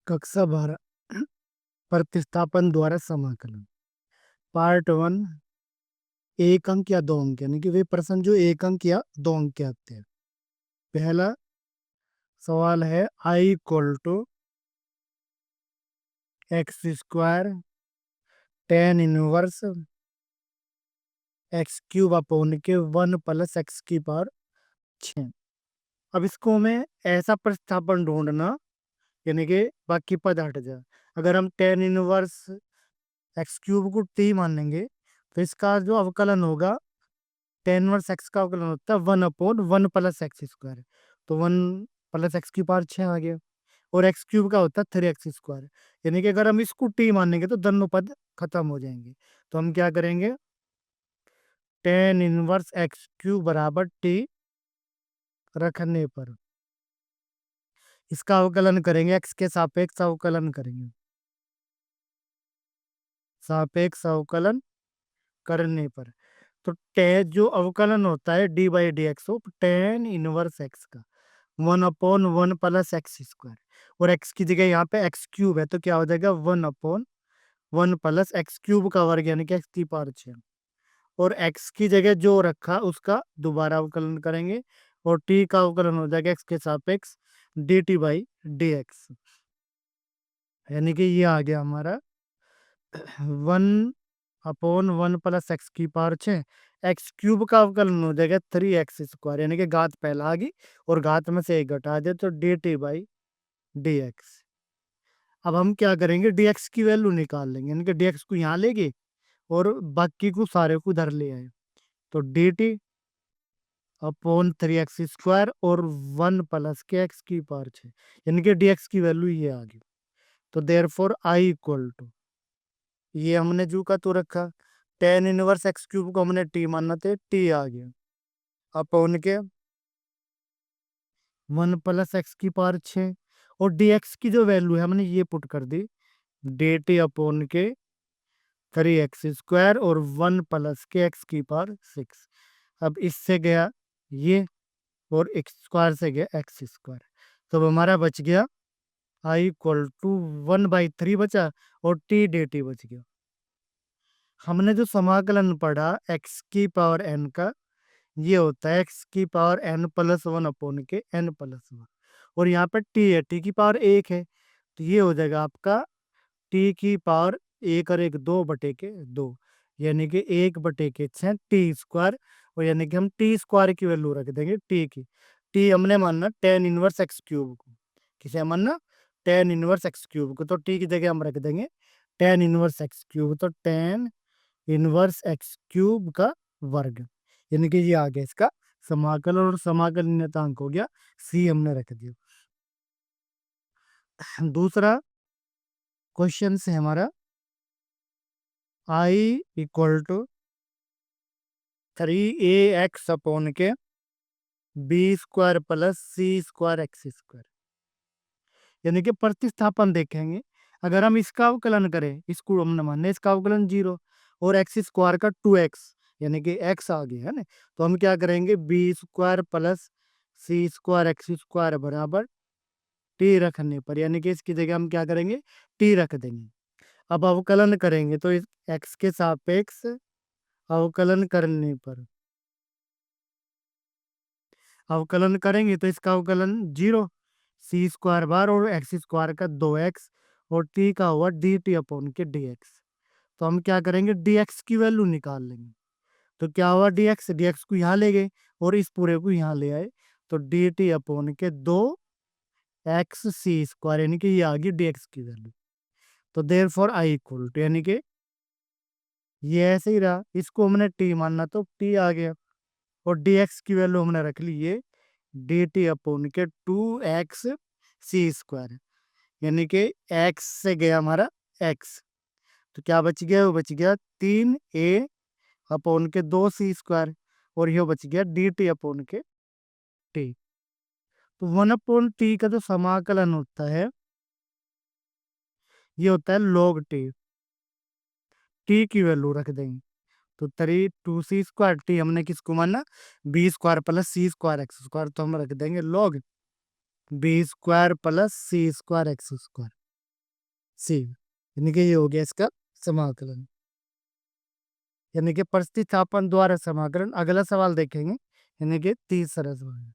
कक्षा 12 प्रतिस्थापन द्वारा समाकलन पार्ट 1 एक अंक या दो अंक यानी कि वे प्रश्न जो एक अंक या दो अंक के आते हैं। पहला सवाल है I equal to x square tan inverse x cube upon के 1 + x⁶। अब इसको हमें ऐसा प्रतिस्थापन ढूंढना यानी कि बाकी पद हट जाए। अगर हम टेन इनवर्स एक्स क्यूब को टी मानेंगे तो इसका जो अवकलन होगा टेन इनवर्स एक्स का अवकलन होता है 1/1 + x²। तो 1 + x⁴ आ गया। और एक्स क्यूब का होता है 3x²। यानी कि अगर हम इसको टी मानेंगे तो दोनों पद खत्म हो जाएंगे। तो हम क्या करेंगे, टेन इनवर्स एक्स क्यूब बराबर टी रखने पर इसका अवकलन करेंगे, एक्स के सापेक्ष अवकलन करेंगे। सापेक्ष अवकलन करने पर तो टेन जो अवकलन होता है d/dx हो टेन इनवर्स एक्स का 1/1 + x²। और x की जगह यहाँ पे एक्स क्यूब है तो क्या हो जाएगा 1/1 + x³ का वर्ग यानी कि x⁴ और x की जगह जो रखा उसका दोबारा अवकलन करेंगे और t का अवकलन हो जाएगा x के सापेक्ष dt/dx। यानी कि ये आ गया हमारा 1/1 + x⁴ x³ का अवकलन हो जाएगा 3x² यानी कि घात पहला आ गई और घात में से एक घटा दे तो dt/dx। अब हम क्या करेंगे, dx की वैल्यू निकाल लेंगे यानी कि dx को यहाँ लेंगे और बाकी को सारे को उधर ले आए तो dt/3x² और 1 + यानी कि dx की वैल्यू ये आ गई। तो देयरफॉर आई इक्वल टू ये हमने जू का तो रखा टेन इनवर्स x³ को हमने टी मानना थे, टी आ गया अपॉन के 1 + x⁴ और dx की जो वैल्यू है हमने ये पुट कर दी dt/3x² और 1 + अब इससे गया ये और x² से गया x²। तो अब हमारा बच गया आई इक्वल टू 1/3 बचा और t dt बच गया। हमने जो समाकलन पढ़ा x⁴n का ये होता है x⁴n+1 अपॉन के n+1 और यहाँ पर t है, t⁴1 है तो ये हो जाएगा आपका t⁴1 और 1 2/2 यानी कि 1/6 t² और यानी कि हम t² की वैल्यू रख देंगे t की। t हमने मानना टेन इनवर्स x³ को, किसे मानना टेन इनवर्स x³ को, तो t की जगह हम रख देंगे टेन इनवर्स x³ तो टेन इनवर्स x³ का वर्ग यानी कि ये आ गया इसका समाकलन और समाकलन नियतांक हो गया c हमने रख दिया। दूसरा क्वेश्चन से हमारा i equal to 3ax upon के b² + c²x²। यानी कि प्रतिस्थापन देखेंगे, अगर हम इसका अवकलन करें इसको हमने माने इसका अवकलन 0 और x² का 2x यानी कि x आ गया है ना, तो हम क्या करेंगे b² + c²x² बराबर t रखने पर यानी कि इसकी जगह हम क्या करेंगे t रख देंगे। अब अवकलन करेंगे तो इस x के सापेक्ष अवकलन करने पर अवकलन करेंगे तो इसका अवकलन 0 c² बार और x² का 2x और t का हुआ dt/dx। तो हम क्या करेंगे dx की वैल्यू निकाल लेंगे तो क्या हुआ dx को यहाँ ले गए और इस पूरे को यहाँ ले आए तो dt/2xc² यानी कि ये आ गई dx की वैल्यू। तो देयरफॉर आई इक्वल टू यानी कि ये ऐसे ही रहा, इसको हमने t मानना तो t आ गया और dx की वैल्यू हमने रख ली ये dt/2xc² यानी कि x से गया हमारा x तो क्या बच गया, वो बच गया 3a/2c² और ये बच गया dt/t। तो 1/t का जो समाकलन होता है ये होता है log t, t की वैल्यू रख देंगे तो 3 2c² t हमने किसको माना b² + c²x² तो हम रख देंगे log b² + c²x²। सी, यानी कि ये हो गया इसका समाकलन, यानी कि प्रतिस्थापन द्वारा समाकलन। अगला सवाल देखेंगे, यानी कि तीसरा सवाल।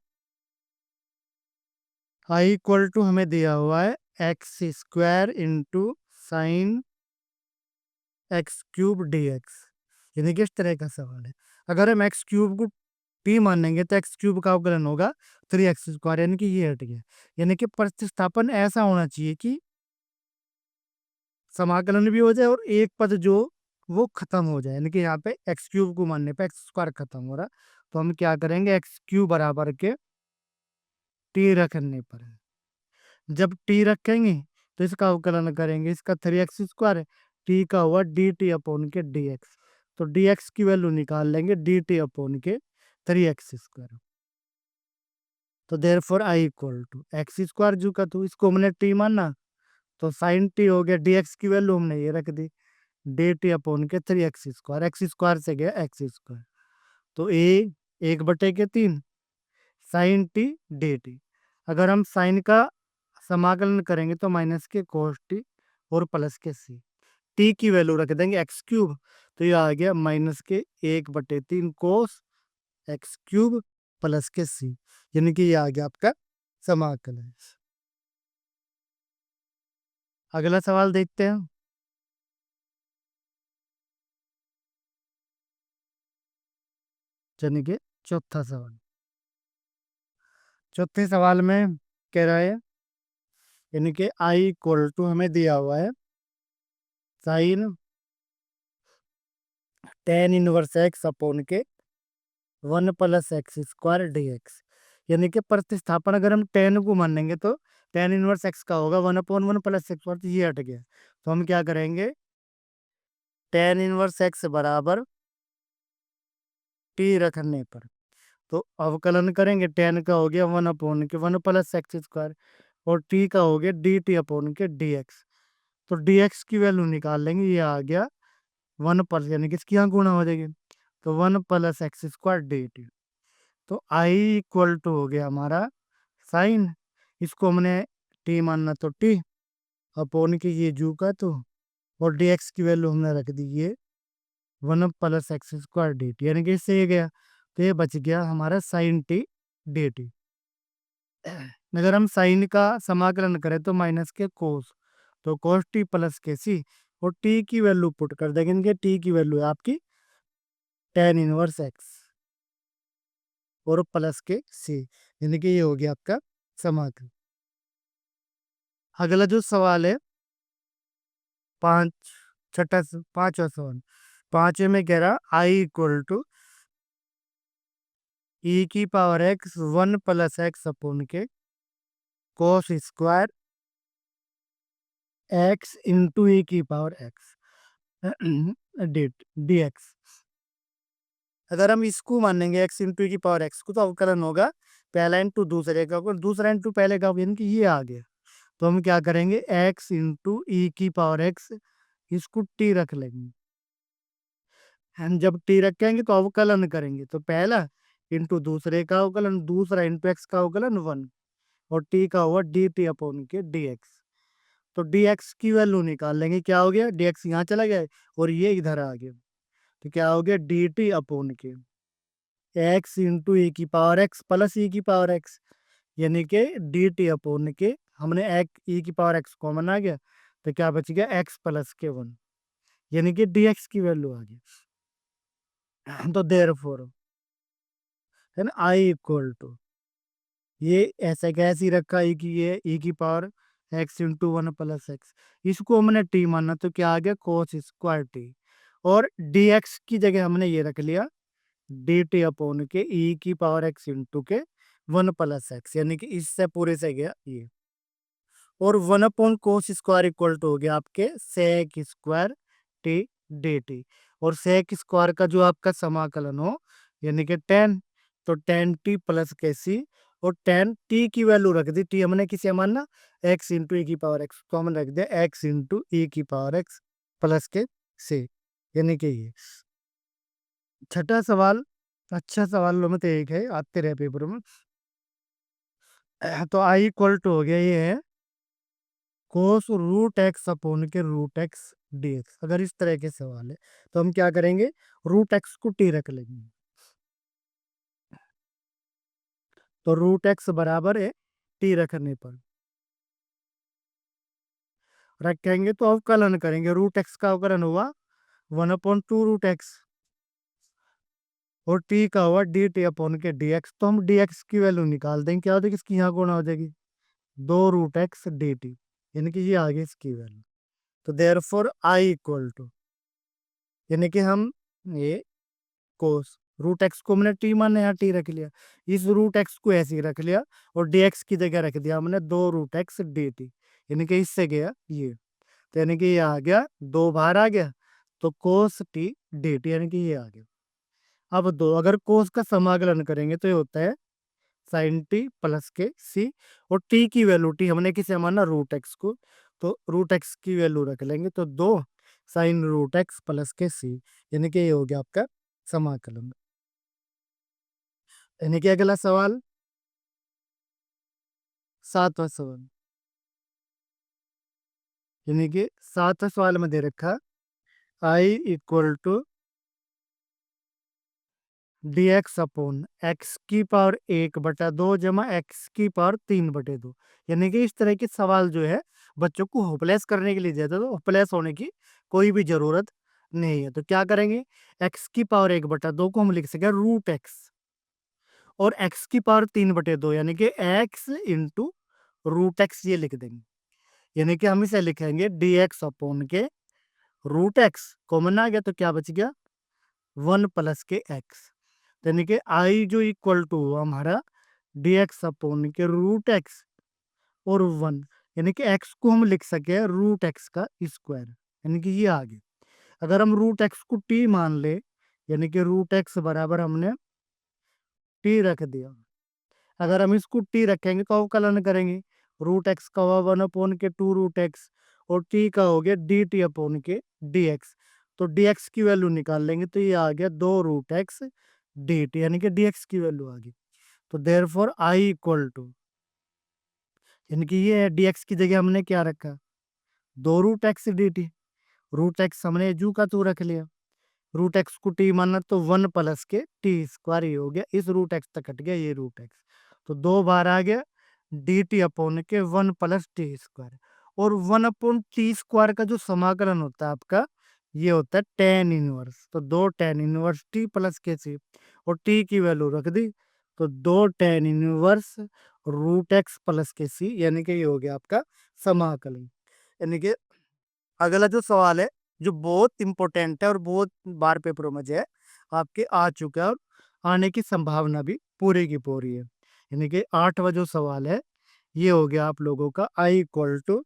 आई इक्वल टू हमें दिया हुआ है x square into sine x cube D x, यानी कि इस तरह का सवाल है। अगर हम एक्स क्यूब को टी मानेंगे तो एक्स क्यूब का अवकलन होगा 3x², यानी कि ये हट गया। यानी कि प्रतिस्थापन ऐसा होना चाहिए कि समाकलन भी हो जाए और एक पद जो वो खत्म हो जाए, यानी कि यहाँ पे एक्स क्यूब को मानने पे एक्स स्क्वायर खत्म हो रहा, तो हम क्या करेंगे, एक्स क्यूब बराबर के टी रखने पर, जब टी रखेंगे तो इसका अवकलन करेंगे, इसका 3x², टी का हुआ D T upon K D X, तो डी एक्स की वैल्यू निकाल लेंगे D T upon K 3x²। तो therefore I equal to x² जो का, तो इसको हमने टी माना तो साइन टी हो गया, डी एक्स की वैल्यू हमने ये रख दी D T upon K 3x², x² से गया x², तो ए 1/3 साइन टी डी टी। अगर हम साइन का समाकलन करेंगे तो माइनस के कोस टी और प्लस के सी, टी की वैल्यू रख देंगे x³, तो ये आ गया माइनस के 1/3 कोस x³ प्लस के सी, यानी कि ये आ गया आपका समाकलन। अगला सवाल देखते हैं, यानी कि चौथा सवाल। चौथे सवाल में कह रहा है, यानी कि आई इक्वल टू हमें दिया हुआ है sine tan inverse X upon के 1 + x² dx, यानी कि प्रतिस्थापन अगर हम टेन को मानेंगे तो टेन इनवर्स एक्स का होगा 1/1 + x², तो ये हट गया, तो हम क्या करेंगे, टेन इनवर्स एक्स बराबर टी रखने पर तो अवकलन करेंगे, टेन का हो गया 1/1 + x² और टी का हो गया D T upon K D X, तो डी एक्स की वैल्यू निकाल लेंगे, ये आ गया 1 यानी कि इसकी यहाँ गुणा हो जाएगी, तो 1 + x² डी टी, तो आई इक्वल टू हो गया हमारा साइन, इसको हमने टी मानना तो टी अपॉन के ये जू का, तो और डी एक्स की वैल्यू हमने रख दी ये 1 + x² डी टी, यानी कि इससे ये गया, तो ये बच गया हमारा साइन टी डी टी। अगर हम साइन का समाकलन करें तो माइनस के कोस, तो कोस टी प्लस के सी, और टी की वैल्यू पुट कर देंगे, इनके टी की वैल्यू है आपकी टेन इनवर्स एक्स और प्लस के सी, यानी कि ये हो गया आपका समाकलन। अगला जो सवाल है पांच, पांचवा सवाल, पांचवे में कह रहा I equal to e⁻x 1 + x upon के cos square x into e⁻x d x. अगर हम इसको मानेंगे x इंटू e⁻x को, तो अवकलन होगा पहला इंटू दूसरे का, दूसरा इंटू पहले का, यानी कि ये आ गया, तो हम क्या करेंगे, x इंटू e⁻x, इसको t रख लेंगे, हम जब टी रखेंगे तो अवकलन करेंगे, तो पहला इंटू दूसरे का अवकलन, दूसरा इंटू एक्स का अवकलन 1, और टी का हुआ D T upon K D X, तो डी एक्स की वैल्यू निकाल लेंगे, क्या हो गया, डी एक्स यहाँ चला गया और ये इधर आ गया, तो क्या हो गया डी टी अपॉन के x into e⁻x plus e⁻x, यानी कि डी टी अपॉन के हमने e⁻x कॉमन आ गया, तो क्या बच गया x प्लस के 1, यानी कि डी एक्स की वैल्यू आ गई, तो देयरफॉर है ना आई इक्वल टू, ये ऐसा कैसे ही रखा है कि ये e⁻x इंटू 1 + x, इसको हमने टी माना तो क्या आ गया कोस स्क्वायर टी, और dx की जगह हमने ये रख लिया डी टी अपॉन के e⁻x इंटू के 1 + x, यानी कि इससे पूरे से गया ये, और 1/cos² इक्वल टू हो गया आपके sec square T D T, और सेक स्क्वायर का जो आपका समाकलन हो, यानी कि 10, तो 10t प्लस के सी, और 10t की वैल्यू रख दी, टी हमने किसे मानना x इंटू e⁻x, तो हमने रख दिया x इंटू e⁻x प्लस के सी, यानी कि ये छठा सवाल, अच्छा सवालों में तो एक है, आते रहे पेपर में, तो आई इक्वल टू हो गया ये है कोस रूट एक्स अपॉन के रूट एक्स dx। अगर इस तरह के सवाल है तो हम क्या करेंगे, रूट एक्स को टी रख लेंगे। तो रूट एक्स बराबर है टी रखने पर रखेंगे तो अवकलन करेंगे, रूट एक्स का अवकलन हुआ 1/2 रूट एक्स और टी का हुआ D T upon K D X. तो हम डी एक्स की वैल्यू निकाल देंगे, क्या हो जाएगी, इसकी यहाँ गुणा हो जाएगी 2 रूट एक्स डी टी, यानी कि ये आ गई इसकी वैल्यू। तो therefore I equal to, यानी कि हम ये कोस रूट एक्स को हमने टी माने यहाँ टी रख लिया, इस रूट एक्स को ऐसे ही रख लिया और डी एक्स की जगह रख दिया हमने 2 रूट एक्स डी टी, यानी कि इससे गया ये, तो यानी कि ये आ गया, दो बाहर आ गया तो कोस टी डी टी, यानी कि ये आ गया। अब दो अगर कोस का समाकलन करेंगे तो ये होता है साइन टी प्लस के सी, और टी की वैल्यू, टी हमने किसे माना, रूट एक्स को, तो रूट एक्स की वैल्यू रख लेंगे तो 2 sin√x प्लस के सी, यानी कि ये हो गया आपका समाकलन। यानी कि अगला सवाल 7वां सवाल, यानी कि 7वां सवाल में दे रखा I equal to d x upon x की पावर 1/2 जमा एक्स की पावर 3/2, यानी कि इस तरह के सवाल जो है बच्चों को होपलेस करने के लिए दिया था, तो होपलेस होने की कोई भी जरूरत नहीं है। तो क्या करेंगे, एक्स की पावर 1/2 को हम लिख सके रूट एक्स और एक्स की पावर 3/2, यानी कि एक्स इंटू रूट एक्स, ये लिख देंगे। यानी कि हम इसे लिखेंगे डी एक्स अपॉन के रूट एक्स, कॉमन आ गया तो क्या बच गया 1 प्लस के एक्स, यानी कि आई जो इक्वल टू हुआ हमारा डी एक्स अपॉन के रूट एक्स और 1, यानी कि एक्स को हम लिख सके रूट एक्स का स्क्वायर, यानी कि ये आ गया। अगर हम रूट एक्स को टी मान ले, यानी कि रूट एक्स बराबर हमने टी रख दिया, अगर हम इसको टी रखेंगे तो अवकलन करेंगे, रूट एक्स का हुआ 1/2 रूट एक्स और टी का हो गया D T upon K D X, तो डी एक्स की वैल्यू निकाल लेंगे तो ये आ गया 2 रूट एक्स डी टी, यानी कि डी एक्स की वैल्यू आ गई। तो therefore I equal to, यानी कि ये डी एक्स की जगह हमने क्या रखा 2 root X D T, root X हमने जू का तू रख लिया, रूट एक्स को टी माना तो 1 प्लस के टी स्क्वायर ही हो गया, इस रूट एक्स तक कट गया ये रूट एक्स, तो 2 बार आ गया डी टी अपॉन के 1 प्लस टी स्क्वायर, और 1/t² का जो समाकलन होता है आपका ये होता है tan इनवर्स, तो 2 tan 1 टी प्लस के सी, और टी की वैल्यू रख दी तो 2 tan 1 रूट एक्स प्लस के सी, यानी कि ये हो गया आपका समाकलन। यानी कि अगला जो सवाल है जो बहुत इंपॉर्टेंट है और बहुत बार पेपरों में जो है आपके आ चुका है और आने की संभावना भी पूरी की पूरी है, यानी कि 8वां जो सवाल है ये हो गया आप लोगों का I equal to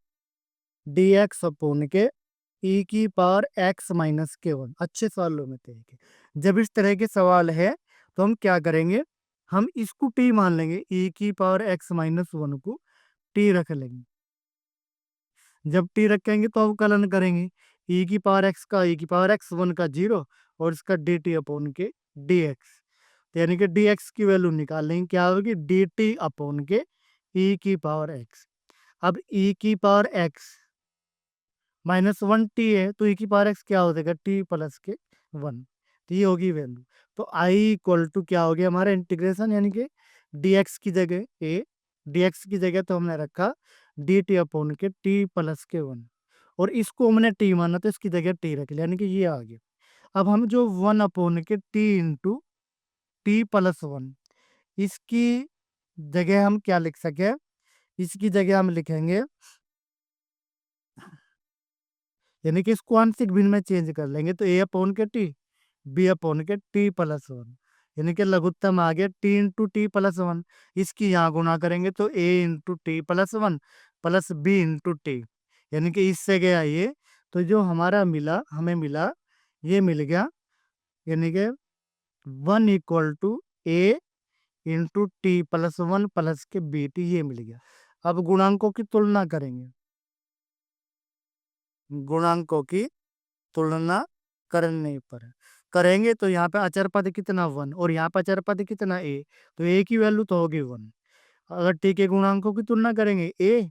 d x upon के ई की पावर एक्स माइनस के 1। अच्छे सवालों में से एक है। जब इस तरह के सवाल है तो हम क्या करेंगे, हम इसको टी मान लेंगे, ई की पावर एक्स माइनस 1 को टी रख लेंगे, जब टी रखेंगे तो अवकलन करेंगे, ई की पावर एक्स का ई की पावर एक्स 1 का 0 और इसका D T upon K D X, तो यानी कि डी एक्स की वैल्यू निकाल लेंगे, क्या होगी डी टी अपॉन के ई की पावर एक्स। अब ई की पावर एक्स -1 टी है तो ई की पावर एक्स क्या हो जाएगा टी प्लस के 1, तो ये होगी वैल्यू। तो आई इक्वल टू क्या हो गया हमारा इंटीग्रेशन, यानी कि डी एक्स की जगह ए, डी एक्स की जगह तो हमने रखा D T upon K T plus के 1, और इसको हमने टी माना तो इसकी जगह टी रख लिया, यानी कि ये आ गया। अब हम जो 1 upon K T into T plus 1, इसकी जगह हम क्या लिख सके, इसकी जगह हम लिखेंगे, यानी कि इसको आंशिक भिन्न में चेंज कर लेंगे तो ए upon K T B upon K T plus 1, यानी कि लघुत्तम आ गया टी इंटू टी प्लस 1, इसकी यहाँ गुणा करेंगे तो a into T plus 1 plus b into t, यानी कि इससे गया ये, तो जो हमारा मिला हमें मिला ये मिल गया, यानी कि 1 equal to A into T plus 1 plus K B T, ये मिल गया। अब गुणांकों की तुलना करेंगे, गुणांकों की तुलना करने पर करेंगे तो यहाँ पे अचर पद कितना 1 और यहाँ पे अचर पद कितना ए, तो ए की वैल्यू तो होगी 1। अगर टी के गुणांकों की तुलना करेंगे ए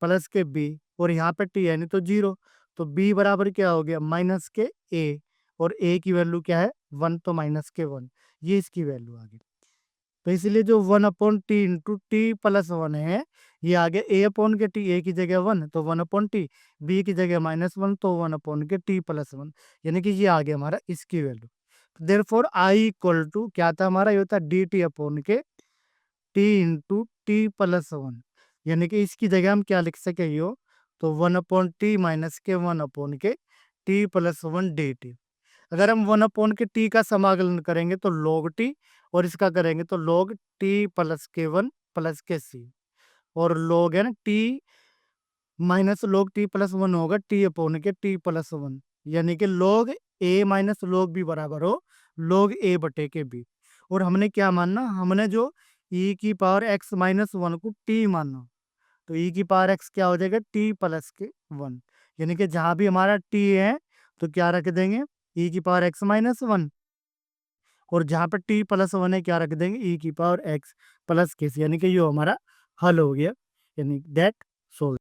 प्लस के बी और यहाँ पे टी यानी तो 0, तो बी बराबर क्या हो गया माइनस के ए और ए की वैल्यू क्या है 1, तो माइनस के 1, ये इसकी वैल्यू आ गई। तो इसलिए जो 1/t इंटू टी प्लस 1 है ये आ गया a/t, ए की जगह 1 तो 1/t, बी की जगह -1 तो 1 के टी प्लस 1, यानी कि ये आ गया हमारा इसकी value. Therefore I equal to क्या था हमारा, ये होता D T upon K T into T plus 1, यानी कि इसकी जगह हम क्या लिख सके यो, तो 1/t माइनस के 1 के टी प्लस 1 डी टी। अगर हम 1 के टी का समाकलन करेंगे तो log टी, और इसका करेंगे तो log टी प्लस के 1 प्लस के सी, और log है ना T minus log T plus 1 होगा T upon K T plus 1, यानी कि log ए माइनस log बी बराबर हो log ए बटे के बी। और हमने क्या मानना, हमने जो e की पावर x माइनस 1 को t मानना, तो e की पावर x क्या हो जाएगा t प्लस के 1, यानी कि जहां भी हमारा t है तो क्या रख देंगे e की पावर x माइनस 1, और जहां पर t प्लस 1 है क्या रख देंगे e की पावर x प्लस के, यानी कि ये हमारा हल हो गया, यानी दैट